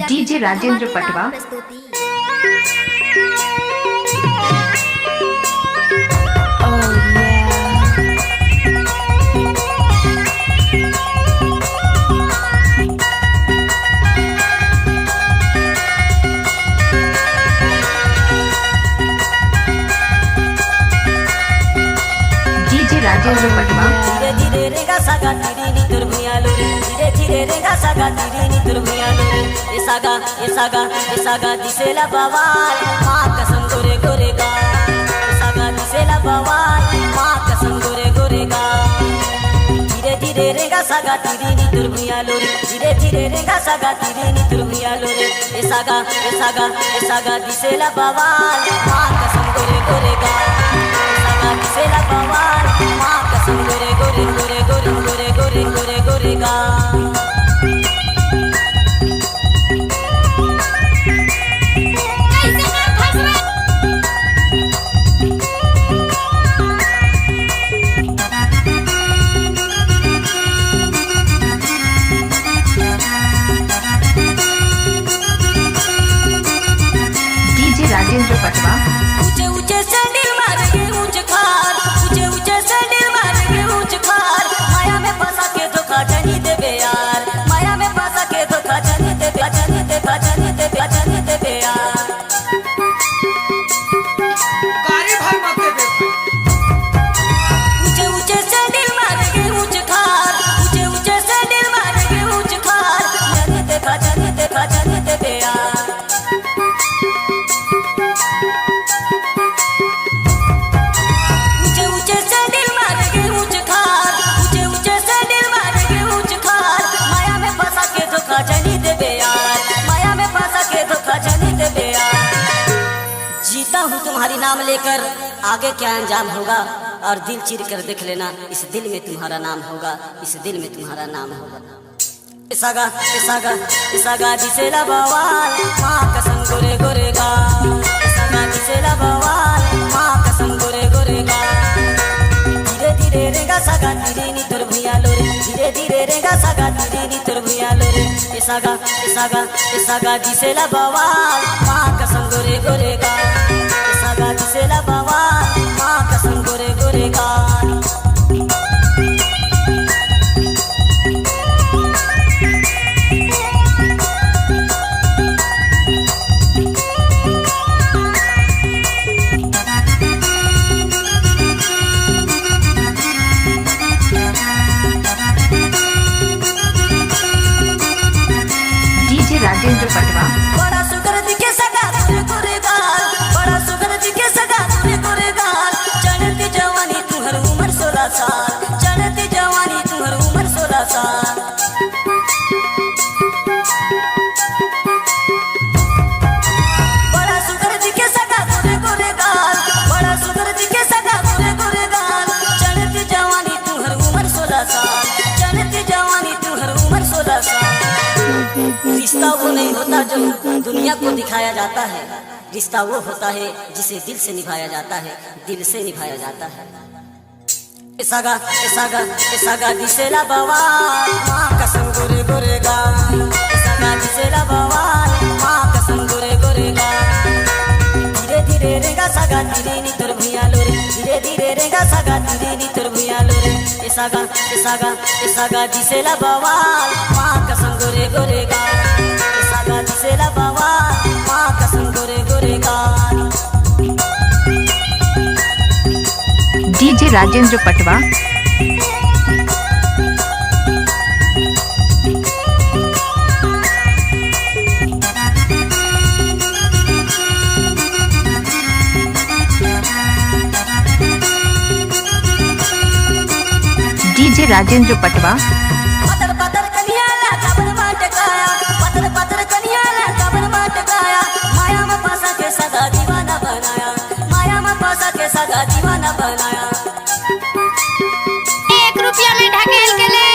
DJ Rajendra पटवा। राजेंद्र पटवा। धीरे धीरे रेगा सागा तिरी नी तुर भुयालो रे, धीरे धीरे रेगा सागा तिरी नी तुर भुयालो रे। ये सागा दिसेला बवाल, माँ कसम गोरे गोरे गा। ये सागा दिसेला बवाल, माँ कसम गोरे गोरे गा। धीरे धीरे रेगा सागा तिरी नी तुर भुयालो रे, धीरे धीरे रेगा सागा तिरी नी तुर भुयालो रे। ये सागा दिसेला बवाल, माँ कसम गोरे गोरे गा। दिसेला बवाल, माँ कसम गोरे गोरे गोरे गोरे गोरे गोरे गोरे गोरे गा। डीजे राजेंद्र पटवा। ऊंचे ऊंचे सैंडल मारेंगे ऊंच खार, ऊंचे ऊंचे सैंडल मारेंगे ऊंच खार। माया में फंसा के धोखा जनी देबे यार, माया में फंसा के धोखा जनी देबे, जनी देबे, जनी देबे, जनी देबे यार। गाड़ी भाई मत दे। ऊंचे ऊंचे सैंडल मारेंगे ऊंच खार, ऊंचे ऊंचे सैंडल मारेंगे ऊंच खार। जनी देबे, जनी देबे, जनी देबे यार। जनी देबे यार, माया में फंसा के धोखा जनी देबे यार। जीता हूँ तुम्हारी नाम लेकर, आगे क्या अंजाम होगा और दिल चीर कर देख लेना, इस दिल में तुम्हारा नाम होगा, इस दिल में तुम्हारा नाम होगा। इसागा दिसेला बवाल, माँ कसम गोरे गोरे गा। इसागा दिसेला बवाल, माँ कसम गोरे गोरे गा। धीरे धीरे रेगा सागा तिरी नी तुर भुयालो रे, धीरे धीरे रेगा सागा तिरी नी तुर भुयालो रे। इसागा दिसेला बवाल, माँ कसम गोरे गोरे गा। इसागा दिसेला बवाल, माँ कसम गोरे गोरे गा। राजेंद्र पटवा। बड़ा सुगर दिखे सगा तुरे गोरे गाल, बड़ा सुगर दिखे सगा तुरे गोरे गाल। चढ़ती जवानी तुम्हार उम्र 16 साल, चढ़ती जवानी तुम्हार उम्र 16 साल। बड़ा सुगर दिखे सगा तुरे गोरे गाल, बड़ा सुगर दिखे सगा तुरे गोरे गाल। चढ़ती जवानी तुम्हार उम्र 16 साल, चढ़ती जवानी तुम्हार उम्र 16 साल। रिश्ता वो नहीं होता जो दुनिया को दिखाया जाता है, रिश्ता वो होता है जिसे दिल से निभाया जाता है, दिल से निभाया जाता है। इसागा दिसेला बवाल, माँ कसम गोरे गोरे गा। इसागा दिसेला बवाल, माँ कसम गोरे गोरे गा। धीरे धीरे रेगा सागा तिरी नी तुर भुयालो रे, धीरे धीरे रेगा सागा तिरी नी तुर भुयालो रे। इसागा दिसेला बवाल, माँ कसम गोरे गोरे गा। इसागा दिसेला बवाल, माँ कसम गोरे गोरे गा। डीजे राजेंद्र पटवा। डीजे राजेंद्र पटवा। पतर पतर कनियाला कबर माटकाया, पतर पतर कनियाला कबर माटकाया। माया में फंसा के सदा दीवाना बनाया, माया में फंसा के सदा दीवाना बनाया। 1 रुपया में ढकेल के ले।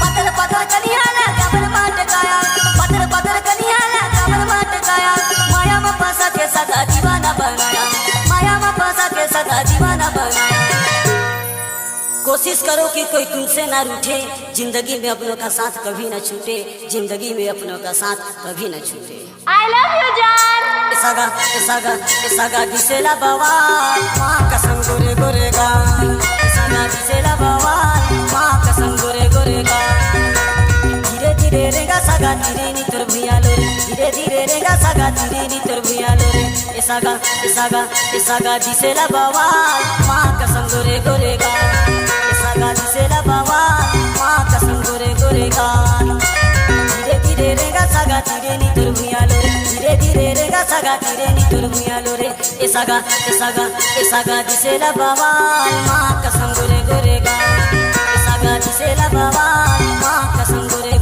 पतर पतर कनियाला कबर माटकाया, पतर पतर कनियाला कबर माटकाया। माया में फंसा के सदा दीवाना बनाया, माया में फंसा के सदा दीवाना बनाया। कोशिश करो कि कोई तुमसे ना रूठे, जिंदगी में अपनों का साथ कभी न छूटे, जिंदगी में अपनों का साथ कभी न छूटे। आई लव यू जान। सागा दिसेला बवाल, माँ कसम गोरे गोरे गाल। सागा दिसेला बवाल, माँ कसम गोरे गोरे गाल। धीरे धीरे रेगा सागा धीरे नी तोर भुइया लोरे, धीरे धीरे रेगा सागा धीरे नी तोर भुइया लोरे। ए सागा दिसेला बवाल, माँ कसम गोरे गोरे गाल। ए सागा दिसेला बवाल, माँ कसम गोरे गोरे गाल। धीरे धीरे रेगा सागा धीरे नी तोर भुइया लोरे, धीरे धीरे रेगा सागा धीरे नी तोर भुइया लोरे। ए सागा दिसेला बवाल, माँ कसम गोरे गोरे गाल। ए सागा दिसेला बवाल, माँ कसम गोरे